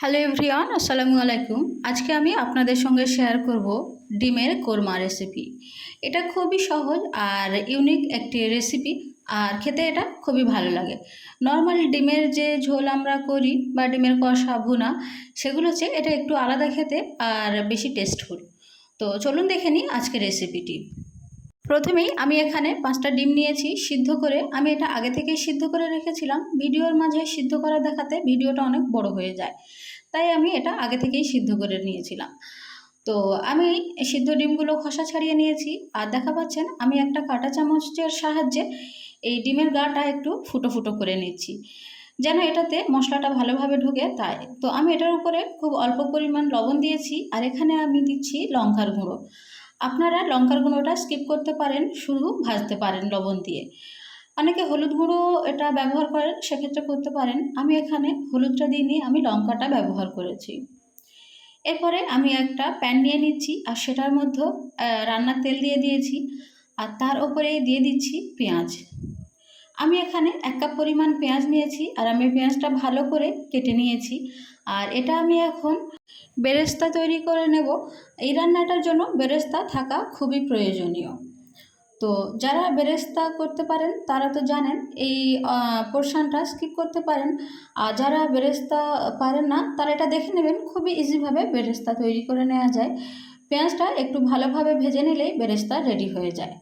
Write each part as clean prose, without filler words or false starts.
Hello everyone, আসসালামু আলাইকুম। আজকে আমি আপনাদের সঙ্গে শেয়ার করব ডিমের কোরমা রেসিপি। এটা খুবই সহজ আর ইউনিক একটি রেসিপি, আর খেতে এটা খুবই ভালো লাগে। নর্মাল ডিমের যে ঝোল আমরা করি বা ডিমের কষা ভুনা, সেগুলো হচ্ছে এটা একটু আলাদা খেতে আর বেশি টেস্টফুল। তো চলুন দেখে নিই আজকের রেসিপিটি। প্রথমেই আমি এখানে 5টা ডিম নিয়েছি সিদ্ধ করে। আমি এটা আগে থেকেই সিদ্ধ করে রেখেছিলাম। ভিডিওর মাঝে সিদ্ধ করা দেখাতে ভিডিওটা অনেক বড় হয়ে যায়, তাই আমি এটা আগে থেকেই সিদ্ধ করে নিয়েছিলাম। তো আমি সিদ্ধ ডিমগুলো খোসা ছাড়িয়ে নিয়েছি। আর দেখা পাচ্ছেন আমি একটা কাঁটা চামচের সাহায্যে এই ডিমের গাটা একটু ফুটো ফুটো করে নিচ্ছি, যেন এটাতে মশলাটা ভালোভাবে ঢোকে। তাই তো আমি এটার উপরে খুব অল্প পরিমাণ লবণ দিয়েছি, আর এখানে আমি দিচ্ছি লঙ্কার গুঁড়ো। আপনারা লঙ্কার গুঁড়োটা স্কিপ করতে পারেন, শুধু ভাজতে পারেন লবণ দিয়ে। অনেকে হলুদ গুঁড়ো এটা ব্যবহার করেন, সেক্ষেত্রে করতে পারেন। আমি এখানে হলুদটা দিইনি, আমি লঙ্কাটা ব্যবহার করেছি। এরপরে আমি একটা প্যান নিয়ে নিচ্ছি, আর সেটার মধ্যে রান্নার তেল দিয়ে দিয়েছি, আর তার উপরে দিয়ে দিচ্ছি পেঁয়াজ। আমি এখানে 1 কাপ পরিমাণ পেঁয়াজ নিয়েছি, আর আমি পেঁয়াজটা ভালো করে কেটে নিয়েছি। আর এটা আমি এখন বেরেস্তা তৈরি করে নেব। এই রান্নাটার জন্য বেরেস্তা থাকা খুবই প্রয়োজনীয়। তো যারা বেরেস্তা করতে পারেন তারা তো জানেন, এই পোর্শনটা স্কিপ করতে পারেন। আর যারা বেরেস্তা পারেন না, তারা এটা দেখে নেবেন, খুবই ইজিভাবে বেরেস্তা তৈরি করে নেওয়া যায়। পেঁয়াজটা একটু ভালোভাবে ভেজে নিলেই বেরেস্তা রেডি হয়ে যায়।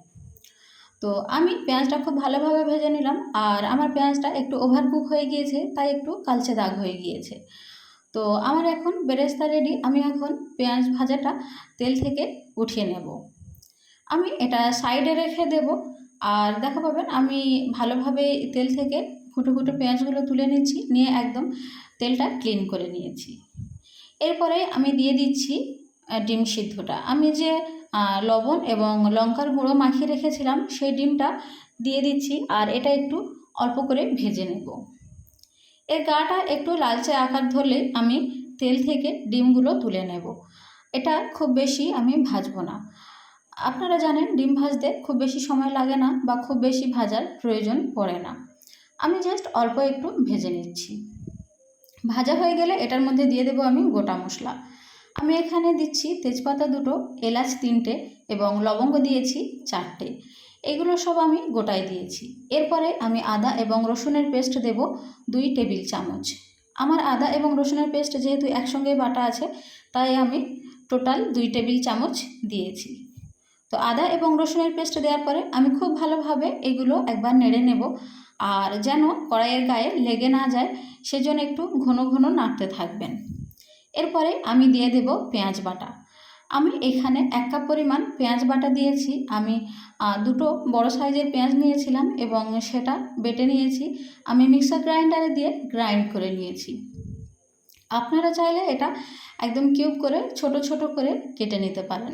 তো আমি পেঁয়াজটা খুব ভালোভাবে ভেজে নিলাম, আর আমার পেঁয়াজটা একটু ওভার কুক হয়ে গিয়েছে, তাই একটু কালচে দাগ হয়ে গিয়েছে। তো আমার এখন বেরেস্তা রেডি। আমি এখন পেঁয়াজ ভাজাটা তেল থেকে উঠিয়ে নেব। আমি এটা সাইডে রেখে দেব। আর দেখা পাবেন আমি ভালোভাবে তেল থেকে ফুটো ফুটো পেঁয়াজগুলো তুলে নিচ্ছি, নিয়ে একদম তেলটা ক্লিন করে নিয়েছি। এরপরে আমি দিয়ে দিচ্ছি ডিম সিদ্ধটা। আমি যে লবণ এবং লঙ্কার গুঁড়ো মাখিয়ে রেখেছিলাম, সেই ডিমটা দিয়ে দিচ্ছি, আর এটা একটু অল্প করে ভেজে নেব। এর গাটা একটু লালচে আকার ধরলে আমি তেল থেকে ডিমগুলো তুলে নেব। এটা খুব বেশি আমি ভাজবো না। আপনারা জানেন ডিম ভাজতে খুব বেশি সময় লাগে না, বা খুব বেশি ভাজার প্রয়োজন পড়ে না। আমি জাস্ট অল্প একটু ভেজে নিচ্ছি। ভাজা হয়ে গেলে এটার মধ্যে দিয়ে দেবো আমি গোটা মশলা। আমি এখানে দিচ্ছি তেজপাতা 2টো, এলাচ 3টে এবং লবঙ্গ দিয়েছি 4টে। এগুলো সব আমি গোটায় দিয়েছি। এরপরে আমি আদা এবং রসুনের পেস্ট দেব 2 টেবিল চামচ। আমার আদা এবং রসুনের পেস্ট যেহেতু একসঙ্গে বাটা আছে, তাই আমি টোটাল 2 টেবিল চামচ দিয়েছি। তো আদা এবং রসুনের পেস্ট দেওয়ার পরে আমি খুব ভালোভাবে এগুলো একবার নেড়ে নেব। আর যেন কড়াইয়ের গায়ে লেগে না যায়, সেজন্য একটু ঘন ঘন নাড়তে থাকবেন। এরপরে আমি দিয়ে দেব পেঁয়াজ বাটা। আমি এখানে 1 কাপ পরিমাণ পেঁয়াজ বাটা দিয়েছি। আমি 2টো বড় সাইজের পেঁয়াজ নিয়েছিলাম এবং সেটা বেটে নিয়েছি। আমি মিক্সার গ্রাইন্ডারে দিয়ে গ্রাইন্ড করে নিয়েছি। আপনারা চাইলে এটা একদম কিউব করে ছোট ছোট করে কেটে নিতে পারেন,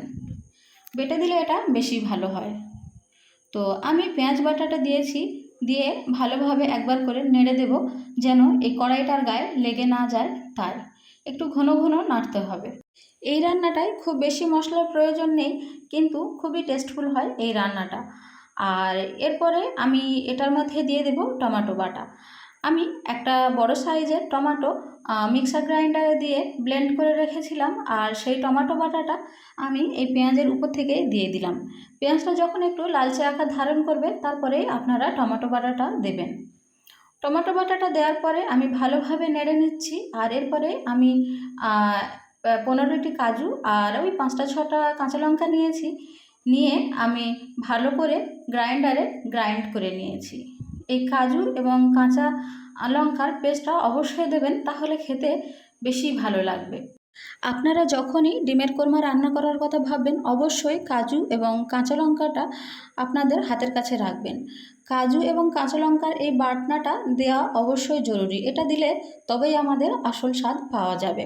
বেটে দিলে এটা বেশি ভালো হয়। তো আমি পেঁয়াজ বাটাটা দিয়েছি, দিয়ে ভালোভাবে একবার করে নেড়ে দেব, যেন এই কড়াইটার গায়ে লেগে না যায়। তাই একটু ঘন ঘন নাড়তে হবে। এই রান্নাটায় খুব বেশি মশলার প্রয়োজন নেই, কিন্তু খুবই টেস্টফুল হয় এই রান্নাটা। আর এরপরে আমি এটার মধ্যে দিয়ে দেব টমেটো বাটা। আমি একটা বড় সাইজের টমেটো মিক্সার গ্রাইন্ডারে দিয়ে ব্লেন্ড করে রেখেছিলাম, আর সেই টমেটো বাটাটা আমি এই পেঁয়াজের উপর থেকে দিয়ে দিলাম। পেঁয়াজটা যখন একটু লালচে আকার ধারণ করবে, তারপরেই আপনারা টমেটো বাটাটা দেবেন। টমেটো বাটাটা দেওয়ার পরে আমি ভালোভাবে নেড়ে নিচ্ছি। আর এরপরে আমি 15টি কাজু আর ওই 5টা-6টা কাঁচা লঙ্কা নিয়েছি, নিয়ে আমি ভালো করে গ্রাইন্ডারে গ্রাইন্ড করে নিয়েছি। এই কাজু এবং কাঁচা লঙ্কার পেস্টটা অবশ্যই দেবেন, তাহলে খেতে বেশি ভালো লাগবে। আপনারা যখনই ডিমের কোরমা রান্না করার কথা ভাববেন, অবশ্যই কাজু এবং কাঁচা লঙ্কাটা আপনাদের হাতের কাছে রাখবেন। কাজু এবং কাঁচা লঙ্কার এই বাটনাটা দেওয়া অবশ্যই জরুরি। এটা দিলে তবেই আমাদের আসল স্বাদ পাওয়া যাবে।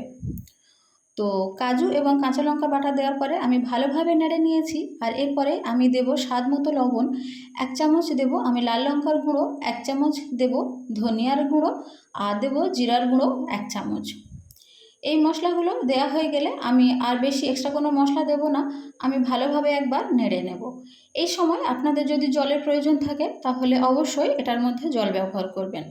তো কাজু এবং কাঁচা লঙ্কা বাটা দেওয়ার পরে আমি ভালোভাবে নেড়ে নিয়েছি। আর এরপরে আমি দেব স্বাদ মতো লবণ। 1 চামচ দেব আমি লাল লঙ্কার গুঁড়ো, 1 চামচ দেব ধনিয়ার গুঁড়ো, আর দেব জিরার গুঁড়ো 1 চামচ। এই মশলাগুলো দেওয়া হয়ে গেলে আমি আর বেশি এক্সট্রা কোনো মশলা দেব না। আমি ভালোভাবে একবার নেড়ে নেব। এই সময় আপনাদের যদি জলের প্রয়োজন থাকে, তাহলে অবশ্যই এটার মধ্যে জল ব্যবহার করবেন।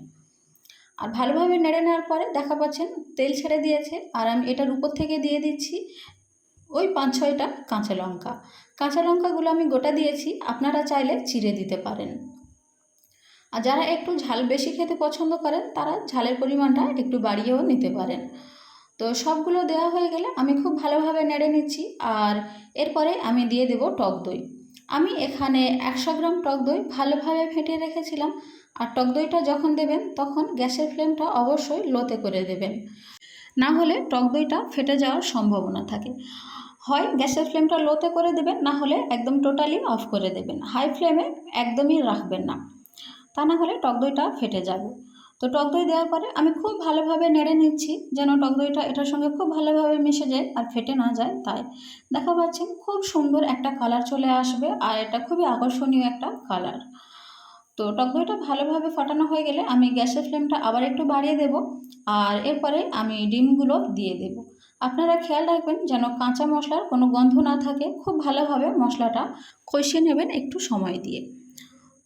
আর ভালোভাবে নেড়ে নেওয়ার পরে দেখা পাচ্ছেন তেল ছেড়ে দিয়েছে। আর আমি এটার উপর থেকে দিয়ে দিচ্ছি ওই 5-6টা কাঁচা লঙ্কা। কাঁচা লঙ্কাগুলো আমি গোটা দিয়েছি, আপনারা চাইলে চিড়ে দিতে পারেন। আর যারা একটু ঝাল বেশি খেতে পছন্দ করেন তারা ঝালের পরিমাণটা একটু বাড়িয়েও নিতে পারেন। তো সবগুলো দেওয়া হয়ে গেলে আমি খুব ভালোভাবে নেড়ে নিচ্ছি। আর এরপরে আমি দিয়ে দেব টক দই। আমি এখানে 100 গ্রাম টক দই ভালোভাবে ফেটিয়ে রেখেছিলাম। আর টক দইটা যখন দেবেন তখন গ্যাসের ফ্লেমটা অবশ্যই লোতে করে দেবেন, না হলে টক দইটা ফেটে যাওয়ার সম্ভাবনা থাকে। হয় গ্যাসের ফ্লেমটা লোতে করে দেবেন, না হলে একদম টোটালি অফ করে দেবেন। হাই ফ্লেমে একদমই রাখবেন না, তা না হলে টক দইটা ফেটে যাবে। তো টক দই দেওয়ার পরে আমি খুব ভালোভাবে নেড়ে নিচ্ছি যেন টক দইটা এটার সঙ্গে খুব ভালোভাবে মিশে যায় আর ফেটে না যায়। তাই দেখা পাচ্ছেন খুব সুন্দর একটা কালার চলে আসবে, আর এটা খুবই আকর্ষণীয় একটা কালার। তো টক দইটা ভালোভাবে ফোটানো হয়ে গেলে আমি গ্যাসের ফ্লেমটা আবার একটু বাড়িয়ে দেব। আর এরপরে আমি ডিমগুলো দিয়ে দেব। আপনারা খেয়াল রাখবেন যেন কাঁচা মশলার কোনো গন্ধ না থাকে। খুব ভালোভাবে মশলাটা কষিয়ে নেবেন একটু সময় দিয়ে।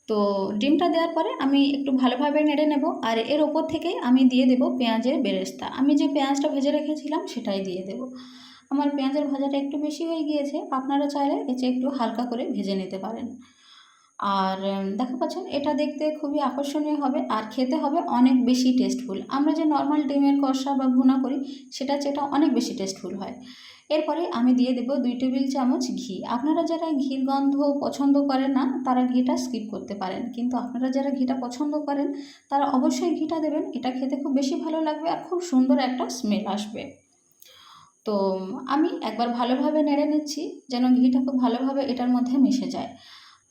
তো ডিমটা দেওয়ার পরে আমি একটু ভালোভাবে নেড়ে নেব। আর এর ওপর থেকেই আমি দিয়ে দেব পেঁয়াজের বেরেস্তা। আমি যে পেঁয়াজটা ভেজে রেখেছিলাম সেটাই দিয়ে দেব। আমার পেঁয়াজের ভাজাটা একটু বেশি হয়ে গিয়েছে, আপনারা চাইলে এর চেয়ে একটু হালকা করে ভেজে নিতে পারেন। আর দেখা পাচ্ছেন এটা দেখতে খুবই আকর্ষণীয় হবে আর খেতে হবে অনেক বেশি টেস্টফুল। আমরা যে নর্মাল ডিমের কষা বা ভুনা করি সেটা চেয়ে এটা অনেক বেশি টেস্টফুল হয়। এরপরে আমি দিয়ে দেব 2 টেবিল চামচ ঘি। আপনারা যারা ঘির গন্ধ পছন্দ করেন না তারা ঘিটা স্কিপ করতে পারেন, কিন্তু আপনারা যারা ঘিটা পছন্দ করেন তারা অবশ্যই ঘিটা দেবেন। এটা খেতে খুব বেশি ভালো লাগবে আর খুব সুন্দর একটা স্মেল আসবে। তো আমি একবার ভালোভাবে নেড়ে নিচ্ছি যেন ঘিটা খুব ভালোভাবে এটার মধ্যে মিশে যায়।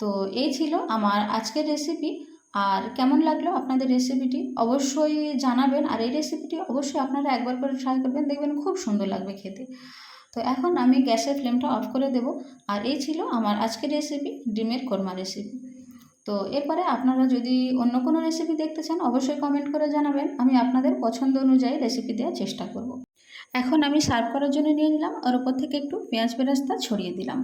তো এই ছিল আমার আজকের রেসিপি। আর কেমন লাগলো আপনাদের রেসিপিটি অবশ্যই জানাবেন। আর এই রেসিপিটি অবশ্যই আপনারা একবার করে ট্রাই করবেন, দেখবেন খুব সুন্দর লাগবে খেতে। তো এখন আমি গ্যাসের ফ্লেমটা অফ করে দেব। আর এই ছিল আমার আজকের রেসিপি, ডিমের কোরমা রেসিপি। তো এরপরে আপনারা যদি অন্য কোনো রেসিপি দেখতে চান অবশ্যই কমেন্ট করে জানাবেন, আমি আপনাদের পছন্দ অনুযায়ী রেসিপি দেওয়ার চেষ্টা করব। এখন আমি সার্ভ করার জন্য নিয়ে নিলাম, আর ওপর থেকে একটু পেঁয়াজ বেরেস্তা ছড়িয়ে দিলাম।